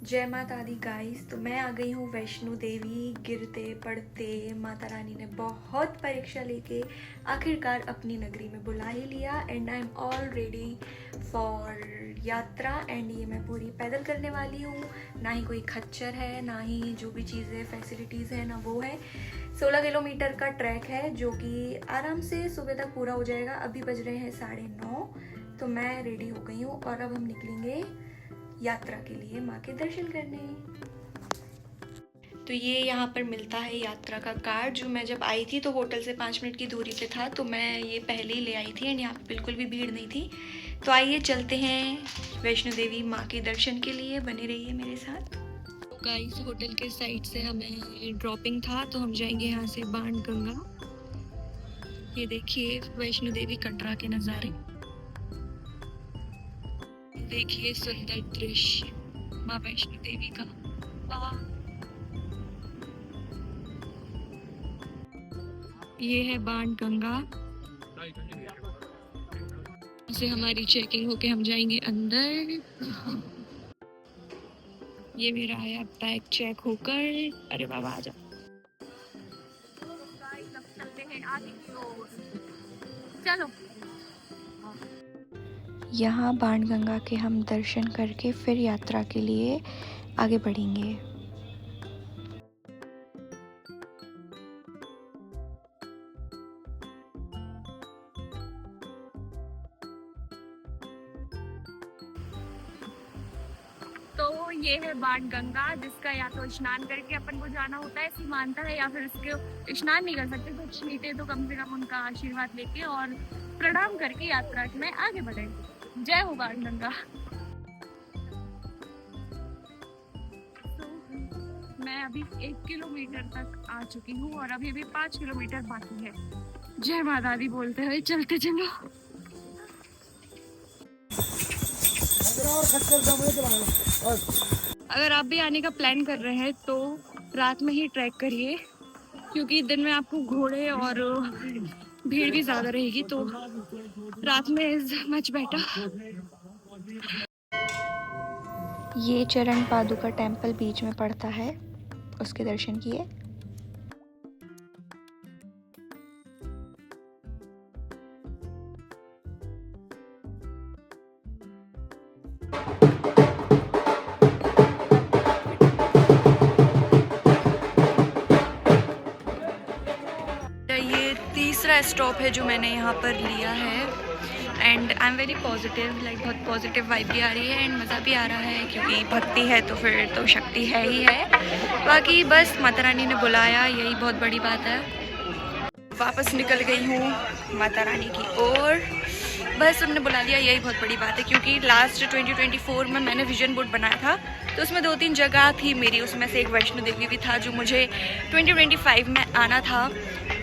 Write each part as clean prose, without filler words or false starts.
जय माता दी गाइस। तो मैं आ गई हूँ वैष्णो देवी। गिरते पड़ते माता रानी ने बहुत परीक्षा लेके आखिरकार अपनी नगरी में बुला ही लिया। And I am all ready for यात्रा। एंड ये मैं पूरी पैदल करने वाली हूँ। ना ही कोई खच्चर है, ना ही जो भी चीज़ें फैसिलिटीज़ है ना वो है। 16 किलोमीटर का ट्रैक है जो कि आराम से सुबह तक पूरा हो जाएगा। अभी बज रहे हैं 9:30। तो मैं रेडी हो गई हूँ और अब हम निकलेंगे यात्रा के लिए माँ के दर्शन करने। तो ये यहाँ पर मिलता है यात्रा का कार्ड। जो मैं जब आई थी तो होटल से 5 मिनट की दूरी पे था, तो मैं ये पहले ही ले आई थी। एंड यहाँ पे बिल्कुल भी भीड़ नहीं थी। तो आइए चलते हैं वैष्णो देवी माँ के दर्शन के लिए। बने रहिए मेरे साथ। तो गाइस, होटल के साइड से हमें ड्रॉपिंग था, तो हम जाएंगे यहाँ से बाण गंगा। ये देखिए वैष्णो देवी कटरा के नज़ारे, देखिए सुंदर दृश्य माँ वैष्णो देवी का। ये है बाण गंगा। से हमारी चेकिंग होके हम जाएंगे अंदर। ये मेरा आया बैग चेक होकर। अरे बाबा आ जाओ। चलते हैं आगे की ओर। चलो। यहाँ बाणगंगा के हम दर्शन करके फिर यात्रा के लिए आगे बढ़ेंगे। तो ये है बाण गंगा, जिसका या तो स्नान करके अपन को जाना होता है, ऐसी मानता है, या फिर इसके स्नान नहीं कर सकते तो छींटे तो कम से कम उनका आशीर्वाद लेके और प्रणाम करके यात्रा में आगे बढ़े। जय हो बाण गंगा। मैं अभी 1 किलोमीटर तक आ चुकी हूँ और अभी भी 5 किलोमीटर बाकी है। जय माता दी बोलते हुए चलते चलो। अगर आप भी आने का प्लान कर रहे हैं तो रात में ही ट्रैक करिए, क्योंकि दिन में आपको घोड़े और भीड़ भी ज्यादा रहेगी, तो रात में इज मच बेटर। ये चरण पादुका टेम्पल बीच में पड़ता है, उसके दर्शन किए। ये तीसरा स्टॉप है जो मैंने यहाँ पर लिया है। And I am very positive, like बहुत पॉजिटिव वाइब भी आ रही है एंड मज़ा भी आ रहा है, क्योंकि भक्ति है तो फिर तो शक्ति है ही है। बाकी बस माता रानी ने बुलाया, यही बहुत बड़ी बात है। वापस निकल गई हूँ माता रानी की ओर। बस उन्होंने बुला लिया, यही बहुत बड़ी बात है, क्योंकि लास्ट 2024 में मैंने विजन बोर्ड बनाया था, तो उसमें 2-3 जगह थी मेरी, उसमें से एक वैष्णो देवी भी था जो मुझे 2025 में आना था।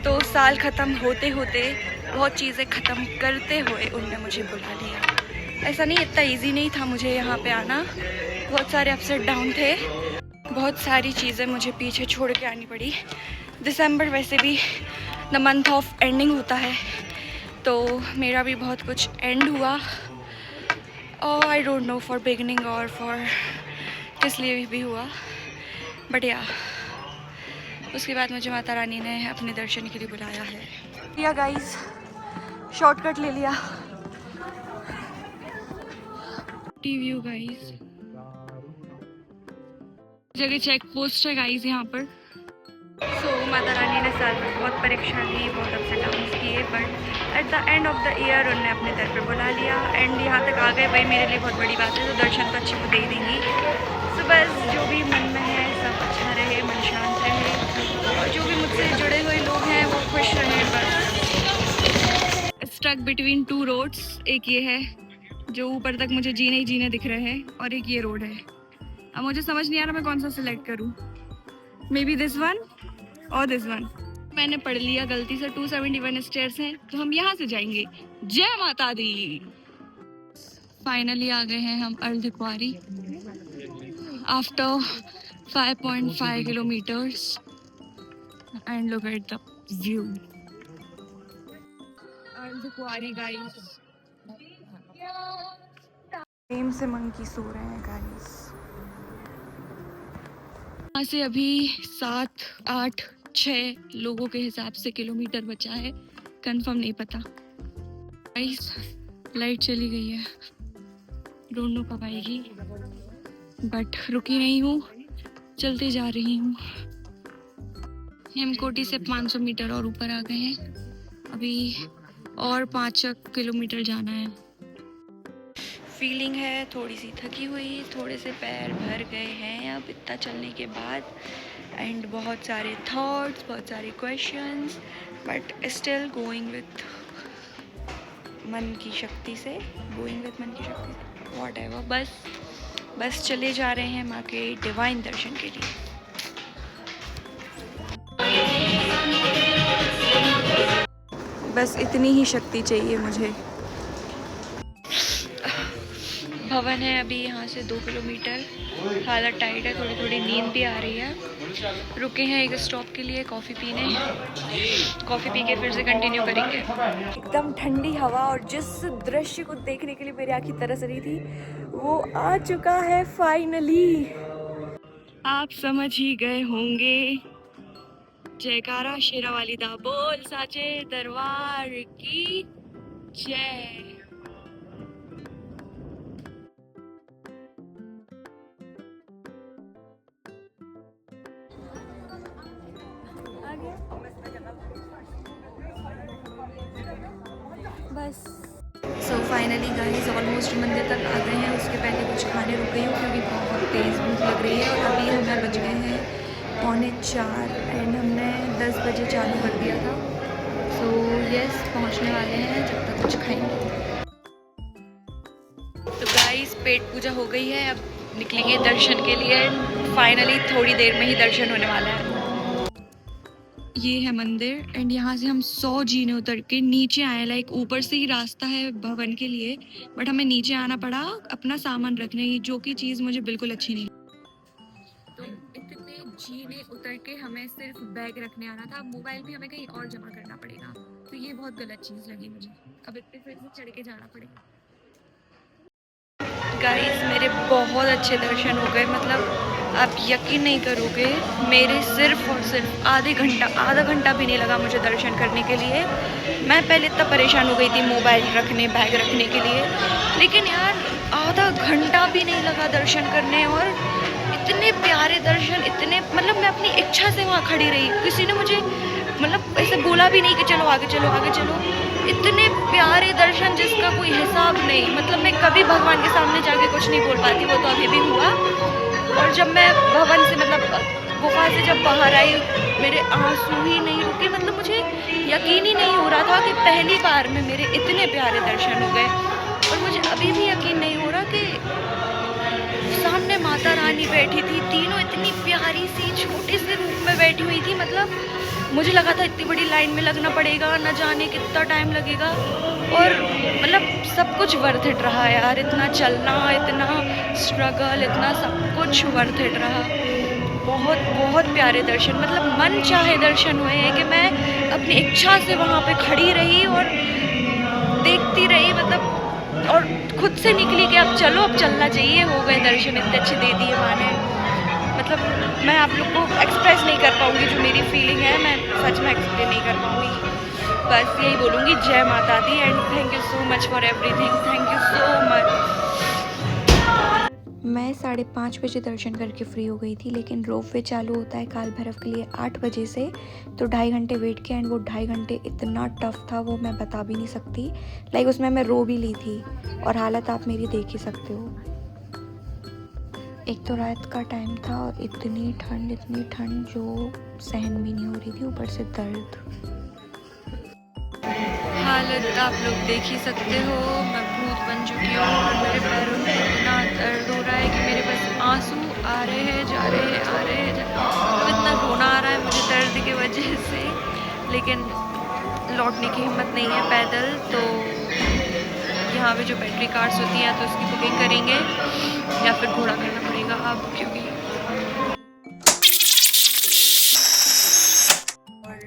तो साल ख़त्म होते होते, बहुत चीज़ें ख़त्म करते हुए उनने मुझे बुला लिया। ऐसा नहीं, इतना ईजी नहीं था मुझे यहाँ पे आना, बहुत सारे अप्स एंड डाउन थे, बहुत सारी चीज़ें मुझे पीछे छोड़ के आनी पड़ी। दिसंबर वैसे भी द मंथ ऑफ एंडिंग होता है, तो मेरा भी बहुत कुछ एंड हुआ, और I don't know for beginning और फॉर किस लिए भी हुआ, बट या उसके बाद मुझे माता रानी ने अपने दर्शन के लिए बुलाया है। या गाइस, शॉर्टकट ले लिया। व्यू गाइस, जगह चेक पोस्ट है गाइस यहाँ पर। माता रानी ने साल में बहुत परीक्षा ली, बहुत अप्स एंड डाउन्स किए, but at the end of the year उन्होंने अपने दर पर बुला लिया एंड यहाँ तक आ गए, वही मेरे लिए बहुत बड़ी बात है। तो दर्शन तो अच्छे को दे ही देंगी। तो बस जो भी मन में है सब अच्छा रहे, मन शांत रहे, और जो भी मुझसे जुड़े हुए लोग हैं वो खुश रहें। बस स्टक बिटवीन 2 रोड्स, एक ये है जो ऊपर तक मुझे जीने ही जीने दिख रहे हैं, और एक ये रोड है। अब मुझे समझ नहीं आ रहा मैं कौन सा सिलेक्ट करूँ, मे बी दिस वन और दिस वन। मैंने पढ़ लिया गलती से, 271 स्टेयर्स हैं, तो हम यहाँ से जाएंगे। जय माता दी। फाइनली आ गए हैं हम Ardhkuwari after 5.5 kilometers, and look at the view. Ardhkuwari guys, प्रेम से मंकी सो रहे हैं गाइस। यहाँ से अभी 7, 8, 6 लोगों के हिसाब से किलोमीटर बचा है, कंफर्म नहीं पता। गाइस लाइट चली गई है, डोंट नो कब आएगी, बट रुकी नहीं हूँ, चलते जा रही हूँ। हेमकोटी से 500 मीटर और ऊपर आ गए हैं, अभी और 5 किलोमीटर जाना है। फीलिंग है थोड़ी सी थकी हुई, थोड़े से पैर भर गए हैं अब इतना चलने के बाद, एंड बहुत सारे थॉट्स, बहुत सारे questions, but still going with मन की शक्ति से, व्हाटएवर, बस चले जा रहे हैं माँ के डिवाइन दर्शन के लिए। बस इतनी ही शक्ति चाहिए मुझे। भवन है अभी यहाँ से 2 किलोमीटर, हालत टाइट है, थोड़ी नींद भी आ रही है। रुके हैं एक स्टॉप के लिए कॉफ़ी पीने, कॉफ़ी पी के फिर से कंटिन्यू करेंगे। एकदम ठंडी हवा और जिस दृश्य को देखने के लिए मेरी आँखें तरस रही थी वो आ चुका है फाइनली। आप समझ ही गए होंगे, जयकारा शेरावाली दा बोल साचे दरबार की जय। बस सो फाइनली गाइस ऑलमोस्ट मंदिर तक आ गए हैं। उसके पहले कुछ खाने रुक गई हूँ क्योंकि बहुत तेज़ भूख लग रही है, और अभी हमें बज गए हैं 3:45 एंड हमने 10 बजे चालू कर दिया था। सो यस पहुँचने वाले हैं, जब तक कुछ खाएंगे। तो गाइस पेट पूजा हो गई है, अब निकलेंगे दर्शन के लिए। फाइनली थोड़ी देर में ही दर्शन होने वाला है। ये है मंदिर एंड यहाँ से हम 100 जीने उतर के नीचे आए, लाइक ऊपर से ही रास्ता है भवन के लिए, बट हमें नीचे आना पड़ा अपना सामान रखने की, जो कि चीज़ मुझे बिल्कुल अच्छी नहीं। तो इतने जीने उतर के हमें सिर्फ बैग रखने आना था, मोबाइल भी हमें कहीं और जमा करना पड़ेगा, तो ये बहुत गलत चीज़ लगी मुझे। अब इतने फिर से चढ़ के जाना पड़ेगा। गाइस मेरे बहुत अच्छे दर्शन हो गए, मतलब आप यकीन नहीं करोगे, मेरे सिर्फ और सिर्फ आधा घंटा भी नहीं लगा मुझे दर्शन करने के लिए। मैं पहले इतना परेशान हो गई थी मोबाइल रखने, बैग रखने के लिए, लेकिन यार आधा घंटा भी नहीं लगा दर्शन करने, और इतने प्यारे दर्शन, इतने मतलब मैं अपनी इच्छा से वहाँ खड़ी रही, किसी ने मुझे मतलब ऐसे बोला भी नहीं कि चलो आगे चलो आगे चलो। इतने प्यारे दर्शन जिसका कोई हिसाब नहीं, मतलब मैं कभी भगवान के सामने जाके कुछ नहीं बोल पाती, वो तो अभी भी हुआ। और जब मैं भवन से मतलब गुफा से जब बाहर आई, मेरे आंसू ही नहीं रुके, मतलब मुझे यकीन ही नहीं हो रहा था कि पहली बार में मेरे इतने प्यारे दर्शन हो गए। और मुझे अभी भी यकीन नहीं हो रहा कि सामने माता रानी बैठी थी, तीनों इतनी प्यारी सी छोटे से रूप में बैठी हुई थी। मतलब मुझे लगा था इतनी बड़ी लाइन में लगना पड़ेगा, न जाने कितना टाइम लगेगा, और मतलब सब कुछ वर्थ इट रहा यार। इतना चलना, इतना स्ट्रगल, इतना सब कुछ वर्थ इट रहा। बहुत बहुत प्यारे दर्शन, मतलब मन चाहे दर्शन हुए हैं कि मैं अपनी इच्छा से वहाँ पे खड़ी रही और देखती रही, मतलब और खुद से निकली कि अब चलो, अब चलना चाहिए। हो गए दर्शन, इतने अच्छे दे दिए माँ ने, मतलब मैं आप लोग को एक्सप्रेस नहीं कर पाऊँगी जो मेरी फीलिंग है, मैं सच में एक्सप्लेन नहीं कर पाऊँगी। बस यही बोलूँगी, जय माता दी and thank you so much for everything, thank you so much. मैं 5:30 बजे दर्शन करके फ्री हो गई थी, लेकिन रोपवे चालू होता है काल भैरव के लिए 8 बजे से, तो 2.5 घंटे वेट किया एंड वो 2.5 घंटे इतना टफ था, वो मैं बता भी नहीं सकती। लाइक उसमें मैं रो भी ली थी, और हालत आप मेरी देख ही सकते हो। एक तो रात का टाइम था और इतनी ठंड जो सहन भी नहीं हो रही थी, ऊपर से दर्द। हालत आप लोग देख ही सकते हो, मैं भूत बन चुकी हूँ, मेरे पैरों में इतना दर्द हो रहा है कि मेरे पास आंसू आ रहे हैं, जा रहे हैं, आ रहे हैं, तो इतना रोना आ रहा है मुझे दर्द की वजह से, लेकिन लौटने की हिम्मत नहीं है पैदल। तो यहाँ पे जो बैटरी कार्स होती हैं तो उसकी बुकिंग करेंगे या फिर घोड़ा करना पड़ेगा अब, क्योंकि और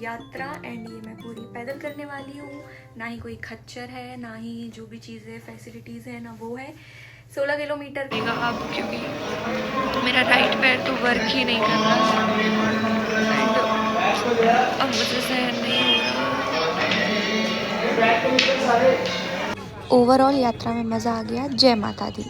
यात्रा एंड ये मैं पूरी पैदल करने वाली हूँ। ना ही कोई खच्चर है, ना ही जो भी चीज़ें फैसिलिटीज़ है, ना वो है। 16 किलोमीटर अब, क्योंकि मेरा राइट पैर तो वर्क ही नहीं कर रहा एंड अब मुझे सहन नहीं हो रहा। ओवरऑल यात्रा में मज़ा आ गया। जय माता दी।